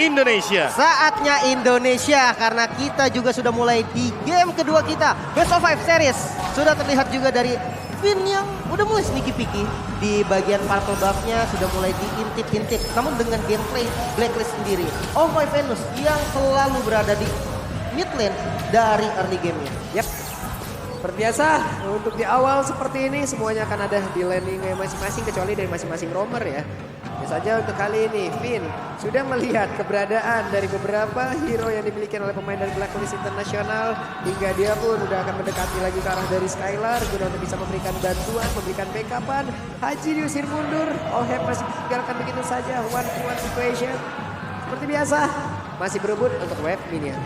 Indonesia. Saatnya Indonesia karena kita juga sudah mulai di game kedua kita. Best of 5 series. Sudah terlihat juga dari Finn yang udah mulai sneaky picky. Di bagian purple buff-nya sudah mulai diintip-intip. Namun dengan gameplay Blacklist sendiri. Oh my Venus yang selalu berada di mid lane dari early game-nya. Yap. Seperti biasa, untuk di awal seperti ini semuanya akan ada di laning masing-masing kecuali dari masing-masing roamer ya. Biasa saja untuk kali ini, Finn sudah melihat keberadaan dari beberapa hero yang dimiliki oleh pemain dari Blacklist Internasional. Hingga dia pun udah akan mendekati lagi ke arah dari Skylar guna untuk bisa memberikan bantuan, memberikan backupan. Haji diusir mundur, Oheb masih ditinggalkan begitu saja, one to one situation. Seperti biasa, masih berebut untuk wave minion.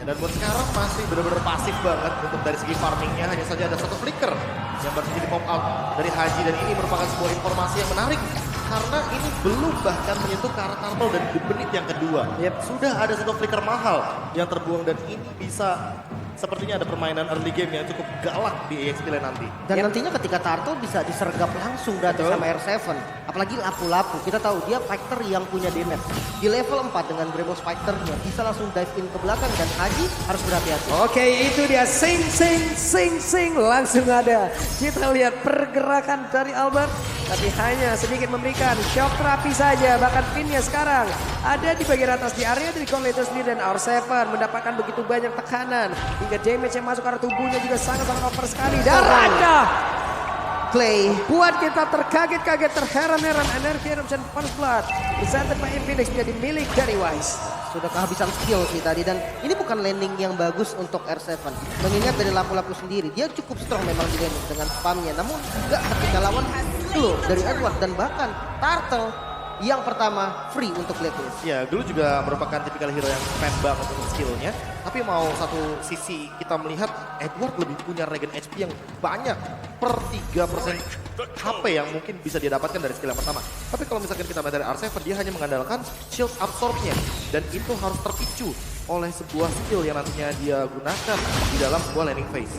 Dan buat sekarang masih benar-benar pasif banget untuk dari segi farmingnya. Hanya saja ada satu flicker yang baru jadi pop out dari Haji. Dan ini merupakan sebuah informasi yang menarik. Karena ini belum bahkan menyentuh ke arah turtle dan di menit yang kedua. Sudah ada satu flicker mahal yang terbuang. Dan ini bisa sepertinya ada permainan early game yang cukup galak di EXP Lane nanti. Dan nantinya ketika turtle bisa disergap langsung berarti sama R7. Apalagi lapu-lapu, kita tahu dia fighter yang punya damage. Di level 4 dengan Bravos fighternya bisa langsung dive in ke belakang dan Haji harus berhati-hati. Oke, itu dia sing langsung ada. Kita lihat pergerakan dari Albert, tapi hanya sedikit memberikan shock terapi saja. Bahkan Finn-nya sekarang ada di bagian atas di area dari Coleto sendiri dan R7 mendapatkan begitu banyak tekanan hingga damage yang masuk ke arah tubuhnya juga sangat-sangat over sekali. Dan Raja Clay buat kita terkaget-kaget, terheran-heran. Energy Eruption First Blood presented by Infinix menjadi milik dari Wise. sudah kehabisan skill sih tadi dan ini bukan landing yang bagus untuk R7. Mengingat dari lapu-lapu sendiri dia cukup strong memang di landing dengan spamnya, namun enggak ketika lawan Glow dari Edward dan bahkan Turtle yang pertama free untuk Blacklist. Ya, dulu juga merupakan tipikal hero yang spam banget untuk skillnya. Tapi mau satu sisi kita melihat Edward lebih punya regen HP yang banyak per 3% HP yang mungkin bisa dia dapatkan dari skill yang pertama. Tapi kalau misalkan kita melihat dari R7, dia hanya mengandalkan shield absorbnya. Dan itu harus terpicu oleh sebuah skill yang nantinya dia gunakan di dalam sebuah landing phase.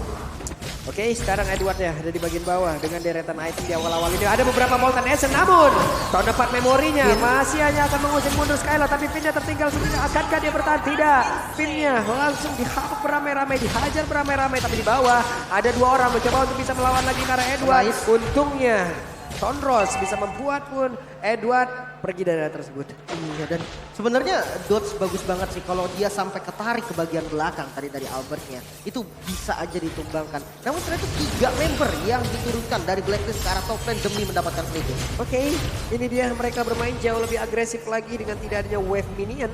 Oke, sekarang Edward ya ada di bagian bawah dengan deretan item di awal-awal ini. Ada beberapa Molten Essence, namun tahun depan memorinya masih hanya akan mengusir mundur Skylar. Tapi Finn-nya tertinggal sebenarnya. Akankah dia bertahan? Tidak. Finn-nya langsung dihapuk beramai-ramai, dihajar beramai-ramai. Tapi di bawah ada dua orang mencoba untuk bisa melawan lagi karena Edward. Untungnya Tonros bisa membuat pun Edward pergi dari area tersebut. Iya, dan sebenarnya dodge bagus banget sih kalau dia sampai ketarik ke bagian belakang tadi dari Albertnya. Itu bisa aja ditumbangkan. Namun ternyata 3 member yang diturunkan dari Blacklist ke arah top lane demi mendapatkan play. Oke, ini dia mereka bermain jauh lebih agresif lagi dengan tidak adanya wave minion.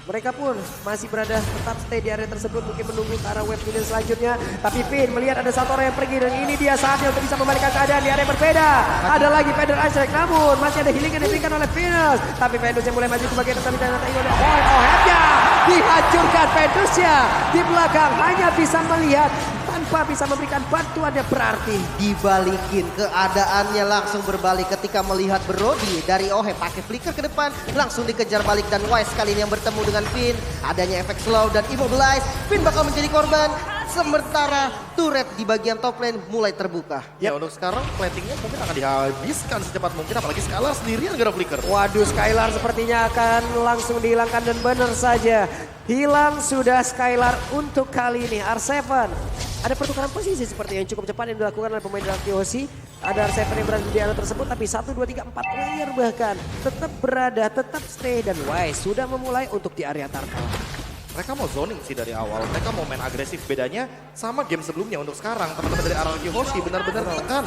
Mereka pun masih berada tetap stay di area tersebut, mungkin menunggu ke arah wave minion selanjutnya. Tapi Finn melihat ada satu orang yang pergi dan ini dia saatnya untuk bisa membalikkan keadaan di area berbeda. Ada lagi Fender Iceland, namun masih ada healing yang diberikan oleh Venus. Tapi Venus yang mulai maju ke bagian tapi ternyata ini ada Ohebnya dihancurkan. Venusnya di belakang hanya bisa melihat tanpa bisa memberikan bantuannya, berarti dibalikin. Keadaannya langsung berbalik ketika melihat Brody dari Oheb pakai flicker ke depan, langsung dikejar balik dan Wise kali ini yang bertemu dengan Finn. Adanya efek slow dan immobilize, Finn bakal menjadi korban. Sementara turret di bagian top lane mulai terbuka. Ya, untuk sekarang plantingnya mungkin akan dihabiskan secepat mungkin, apalagi Skylar sendirian gara flicker. Waduh, Skylar sepertinya akan langsung dihilangkan dan benar saja. Hilang sudah Skylar untuk kali ini. R7 ada pertukaran posisi seperti yang cukup cepat yang dilakukan oleh pemain dari Kyoshi. Ada R7 yang berada di area tersebut, tapi 1, 2, 3, 4 player bahkan tetap berada, tetap stay. Dan Wise sudah memulai untuk di area Turtle. Mereka mau zoning sih dari awal, mereka mau main agresif. Bedanya sama game sebelumnya. Untuk sekarang teman-teman dari RRQ Hoshi benar-benar tekan.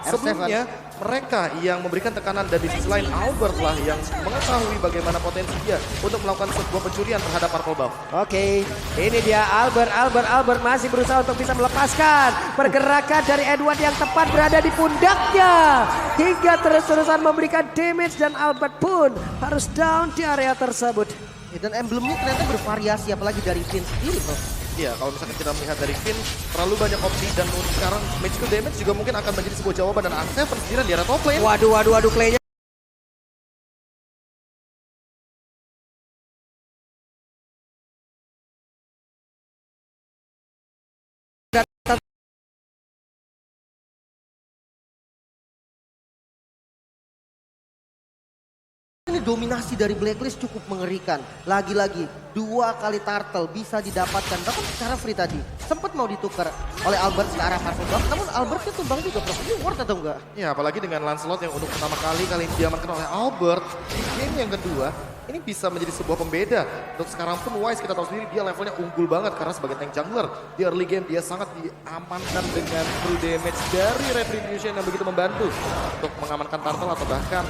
Sebelumnya mereka yang memberikan tekanan dan di sisi lain Albert lah yang mengetahui bagaimana potensi dia untuk melakukan sebuah pencurian terhadap Purple Buff. Oke, ini dia Albert masih berusaha untuk bisa melepaskan pergerakan dari Edward yang tepat berada di pundaknya. Hingga terus-terusan memberikan damage dan Albert pun harus down di area tersebut. Dan emblemnya ternyata bervariasi apalagi dari Finn sendiri bro. Iya, kalau misalkan kita melihat dari Finn terlalu banyak opsi dan untuk sekarang magical damage juga mungkin akan menjadi sebuah jawaban dan R7 sendirian di area top lane. Waduh, Clay-nya. Ini dominasi dari Blacklist cukup mengerikan. Lagi-lagi 2 kali turtle bisa didapatkan. Bahkan secara free tadi sempat mau ditukar oleh Albert ke arah Purple Buff. Namun Albertnya tumbang juga bro. Ini worth atau enggak? Ya apalagi dengan Lancelot yang untuk pertama kali ini diamankan oleh Albert. Di game yang kedua ini bisa menjadi sebuah pembeda. Untuk sekarang pun Wise kita tahu sendiri dia levelnya unggul banget karena sebagai tank jungler. Di early game dia sangat diamankan dengan true damage dari Retribution yang begitu membantu untuk mengamankan turtle atau bahkan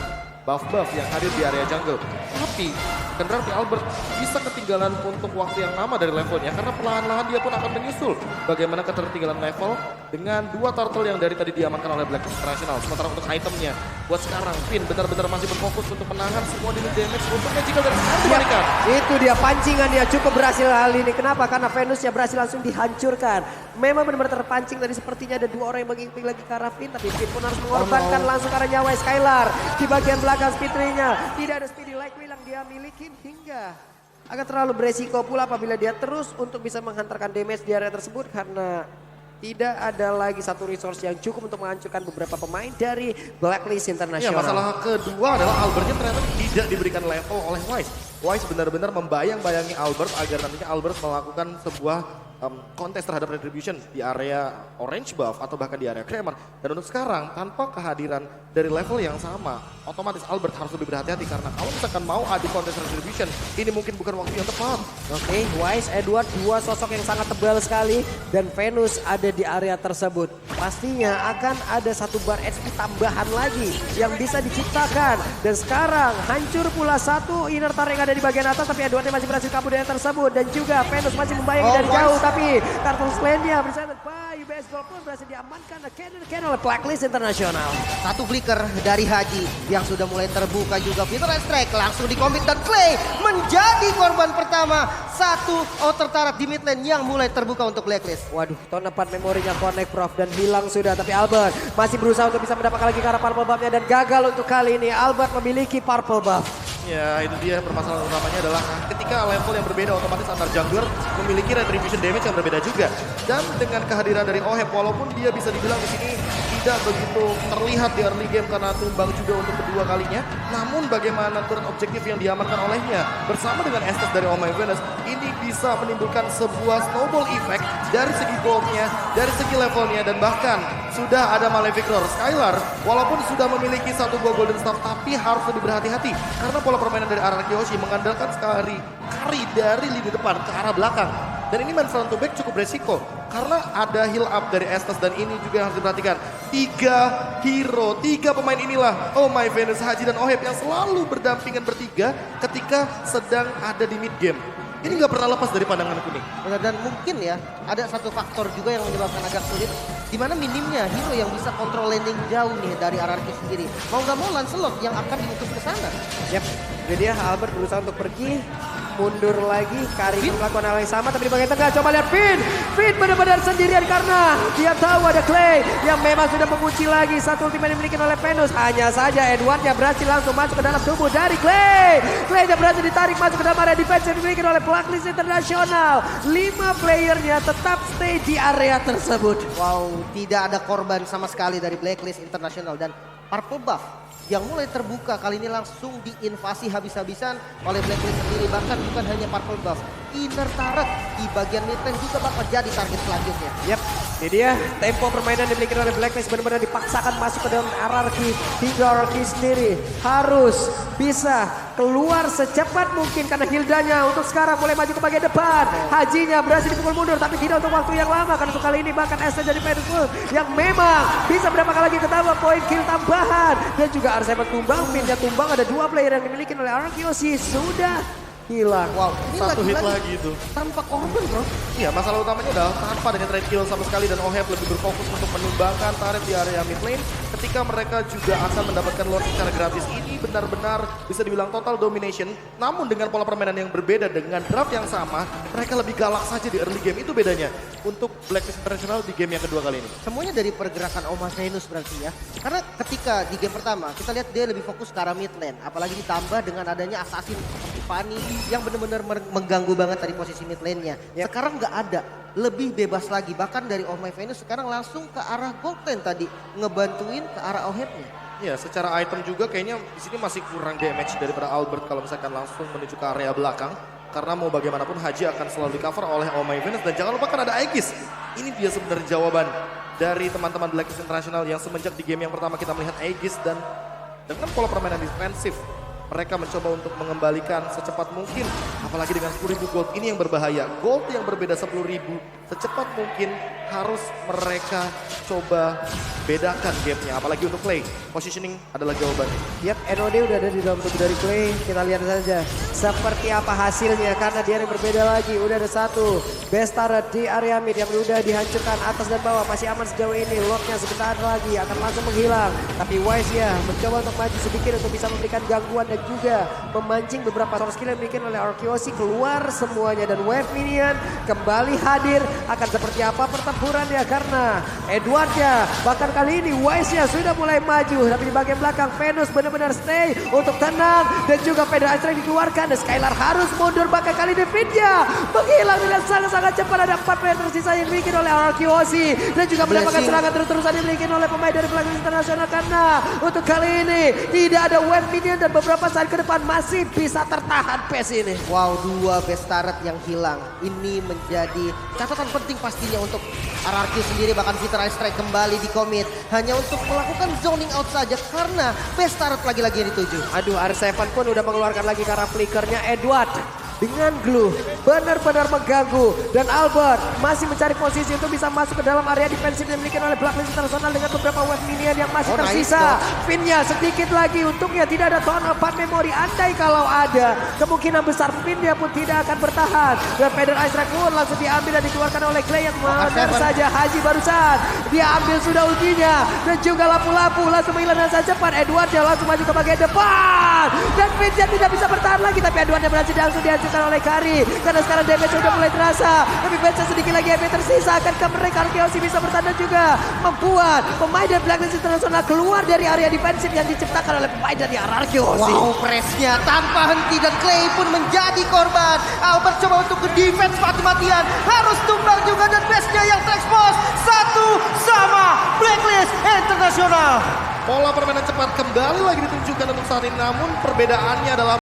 buff-buff yang hadir di area jungle. Tapi kendaraan Albert bisa ketinggalan untuk waktu yang lama dari levelnya karena perlahan-lahan dia pun akan menyusul bagaimana ketertinggalan level dengan 2 turtle yang dari tadi diamankan oleh Black International. Sementara untuk itemnya buat sekarang Finn benar-benar masih berfokus untuk menahan semua damage untuk magical dari sekarang dibalikan. Itu dia pancingan dia cukup berhasil kali ini. Kenapa? Karena Venusnya berhasil langsung dihancurkan. Memang benar-benar terpancing tadi sepertinya ada 2 orang yang mengikuti lagi ke arah Finn. Tapi Finn pun harus mengorbankan langsung ke arah nyawa Skylar. Di bagian belakang speednya tidak ada speedy like yang dia miliki hingga agak terlalu beresiko pula apabila dia terus untuk bisa menghantarkan damage di area tersebut karena tidak ada lagi satu resource yang cukup untuk menghancurkan beberapa pemain dari Blacklist Ya International. masalah kedua adalah Albertnya ternyata tidak diberikan level oleh Wise. Wise benar-benar membayang-bayangi Albert agar nantinya Albert melakukan sebuah kontes terhadap Retribution di area orange buff atau bahkan di area Kramer. Dan untuk sekarang tanpa kehadiran dari level yang sama, otomatis Albert harus lebih berhati-hati karena kalau misalkan mau adu kontes Retribution, ini mungkin bukan waktu yang tepat. Oke, Wise, Edward, 2 sosok yang sangat tebal sekali dan Venus ada di area tersebut. Pastinya akan ada 1 bar HP tambahan lagi yang bisa diciptakan. Dan sekarang hancur pula 1 inner tar yang ada di bagian atas tapi Edwardnya masih berhasil kabur dari area tersebut. Dan juga Venus masih membayangi dari jauh tapi kartu Slendia bersama by Baseball pun berhasil diamankan oleh Blacklist International. 1 flicker dari Haji yang sudah mulai terbuka juga. Peter Strike langsung dikomit dan Clay menjadi korban pertama. 1 outer turret di mid lane yang mulai terbuka untuk Blacklist. Waduh, tahun 4 memorinya connect Prof dan hilang sudah. Tapi Albert masih berusaha untuk bisa mendapatkan lagi ke arah Purple Buff-nya dan gagal untuk kali ini. Albert memiliki Purple Buff. Ya itu dia permasalahan utamanya adalah ketika level yang berbeda otomatis antar jungler memiliki retribution damage yang berbeda juga. Dan dengan kehadiran dari Oheb walaupun dia bisa dibilang di sini tidak begitu terlihat di early game karena tumbang juga untuk kedua kalinya. Namun bagaimana turret objektif yang diamankan olehnya bersama dengan Estes dari Oh My Venus ini bisa menimbulkan sebuah snowball effect dari segi goldnya, dari segi levelnya dan bahkan sudah ada Malefic Roar. Skylar walaupun sudah memiliki 1 buah golden staff tapi harus lebih berhati-hati karena pola permainan dari arah Kyoshi mengandalkan sekali kari dari lini depan ke arah belakang. Dan ini main front to back cukup resiko karena ada heal up dari Estes dan ini juga yang harus diperhatikan. 3 hero, 3 pemain inilah Oh My Venus, Haji dan Oheb yang selalu berdampingan bertiga ketika sedang ada di mid game. Ini nggak pernah lepas dari pandangan kuning. Benar, dan mungkin ya ada 1 faktor juga yang menyebabkan agak sulit. Di mana minimnya hero yang bisa kontrol landing jauh nih dari RRQ sendiri. Mau nggak mau Lancelot yang akan diutus ke sana. Yap, jadi dia Albert berusaha untuk pergi. Mundur lagi, Karim melakukan hal yang sama tapi di bagian tengah coba lihat Finn. Finn benar-benar sendirian karena dia tahu ada Clay yang memang sudah mengunci lagi 1 ultimate yang dimiliki oleh Venus. Hanya saja Edwardnya berhasil langsung masuk ke dalam tubuh dari Clay. Claynya berhasil ditarik masuk ke dalam area defense yang dimiliki oleh Blacklist International. 5 playernya tetap stay di area tersebut. Wow, tidak ada korban sama sekali dari Blacklist International dan Purple Buff yang mulai terbuka kali ini langsung diinvasi habis-habisan oleh Blacklist sendiri. Bahkan bukan hanya Purple Buff, inner turret di bagian mid lane juga bakal jadi target selanjutnya. Yap, ini dia tempo permainan dimiliki oleh Blacklist benar-benar dipaksakan masuk ke dalam RRQ. Hingga RRQ sendiri harus bisa keluar secepat mungkin karena Hildanya untuk sekarang mulai maju ke bagian depan. Hajinya berhasil dipukul mundur tapi tidak untuk waktu yang lama karena untuk kali ini bahkan Estes jadi Venus yang memang bisa mendapatkan lagi ketambah poin kill tambahan. Dan juga R7 tumbang, Pinnya tumbang, ada 2 player yang dimiliki oleh RRQ sudah hilang. Wow, ini 1 hit lagi itu. tanpa korban bro. Iya, masalah utamanya adalah tanpa dengan trade kill sama sekali dan Oheb lebih berfokus untuk menumbangkan turret di area mid lane ketika mereka juga akan mendapatkan lord secara gratis. Ini benar-benar bisa dibilang total domination, namun dengan pola permainan yang berbeda dengan draft yang sama, mereka lebih galak saja di early game. Itu bedanya untuk Blacklist International di game yang kedua kali ini. Semuanya dari pergerakan Oh My Venus berarti ya. Karena ketika di game pertama kita lihat dia lebih fokus ke arah mid lane. Apalagi ditambah dengan adanya assassin seperti Fanny yang benar-benar mengganggu banget dari posisi mid lane-nya. Sekarang nggak ada, lebih bebas lagi. Bahkan dari Oh My Venus sekarang langsung ke arah gold lane tadi, ngebantuin ke arah Oheb-nya. Ya, secara item juga kayaknya di sini masih kurang damage daripada Albert kalau misalkan langsung menuju ke area belakang. Karena mau bagaimanapun Haji akan selalu di cover oleh Oh My Venus. Dan jangan lupakan ada Aegis. Ini dia sebenarnya jawaban dari teman-teman Blacklist International yang semenjak di game yang pertama kita melihat Aegis dan dengan pola permainan defensif. Mereka mencoba untuk mengembalikan secepat mungkin. Apalagi dengan 10.000 gold ini yang berbahaya. Gold yang berbeda 10.000 secepat mungkin harus mereka coba bedakan gamenya. Apalagi untuk Clay, positioning adalah jawabannya. Yap, NOD udah ada di dalam tubuh dari Clay. Kita lihat saja seperti apa hasilnya. Karena dia yang berbeda lagi. Udah ada satu best turret di area mid yang udah dihancurkan atas dan bawah. Masih aman sejauh ini. Lordnya sebentar lagi akan langsung menghilang. Tapi Wise ya mencoba untuk maju sedikit untuk bisa memberikan gangguan dan juga memancing beberapa source skill yang dimiliki oleh Arkeosi keluar semuanya. Dan Wave Minion kembali hadir. Akan seperti apa pertempuran ya, karena Edward ya bahkan kali ini Wise ya sudah mulai maju. Tapi di bagian belakang Venus benar-benar stay untuk tenang. Dan juga Federal Strike dikeluarkan dan Skylar harus mundur. Bahkan kali ini Vidya menghilang dengan sangat-sangat cepat. Ada 4 player tersisa yang dimiliki oleh Arkeosi. Dan juga mendapatkan serangan terus-terusan yang dimiliki oleh pemain dari Blacklist International. Karena untuk kali ini tidak ada Wave Minion dan beberapa saat ke depan masih bisa tertahan PES ini. Wow, 2 best turret yang hilang. Ini menjadi catatan penting pastinya untuk RRQ sendiri. Bahkan Vital Strike kembali di commit hanya untuk melakukan zoning out saja karena best turret lagi-lagi yang dituju. Aduh, R7 pun udah mengeluarkan lagi karena flickernya Edward. Dengan glue benar-benar mengganggu. Dan Albert masih mencari posisi untuk bisa masuk ke dalam area defensif yang dimiliki oleh Blacklist International dengan beberapa wave minion yang masih tersisa. Pinnya sedikit lagi untungnya tidak ada ton of bad memory. Andai kalau ada, kemungkinan besar pinnya pun tidak akan bertahan. Dan Feder Ice Strike pun langsung diambil dan dikeluarkan oleh Clay yang benar saja Haji barusan. Dia ambil sudah ultinya dan juga lapu-lapu langsung menghilang dengan sangat cepat. Edward yang langsung maju ke bagian depan. Dan pinnya tidak bisa bertahan lagi, tapi Edward yang berhasil langsung dihancurkan oleh Kari. Karena sekarang damage sudah mulai terasa. Tapi bench sedikit lagi yang tersisa. Akankah mereka Arkeosi bisa bertanda juga membuat pemain dari Blacklist International keluar dari area defensif yang diciptakan oleh pemain dari Arkeosi. Wow, pressnya tanpa henti dan Clay pun menjadi korban. Albert coba untuk ke defense mati-matian. Harus tumbang juga dan bestnya yang terekspos. 1-sama Blacklist International. Pola permainan cepat kembali lagi ditunjukkan untuk saat ini. Namun perbedaannya adalah